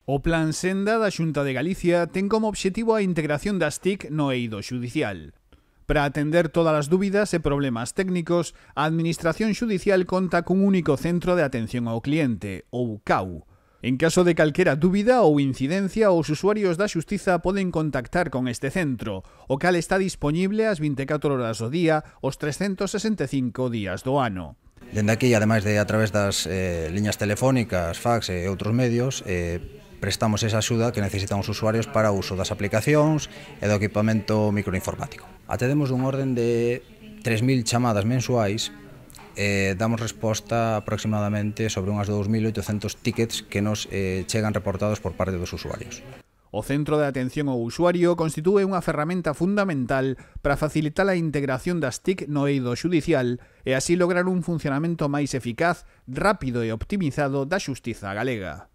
O Plan Senda da Xunta de Galicia ten como obxectivo a integración das TIC no eido xudicial. Para atender todas as dúbidas e problemas técnicos, a Administración Xudicial conta cun único centro de atención ao cliente, ou CAU. En caso de calquera dúbida ou incidencia, os usuarios da Xustiza poden contactar con este centro, o cal está dispoñible ás 24 horas do día, os 365 días do ano. Dende aquí, ademais de a través das liñas telefónicas, fax e outros medios, prestamos esa axuda que necesitan os usuarios para o uso das aplicacións e do equipamento microinformático. Atendemos dun orden de 3.000 chamadas mensuais e damos resposta aproximadamente sobre unhas 2.800 tickets que nos chegan reportados por parte dos usuarios. O Centro de Atención ao Usuario constitúe unha ferramenta fundamental para facilitar a integración das TIC no eido xudicial e así lograr un funcionamento máis eficaz, rápido e optimizado da xustiza galega.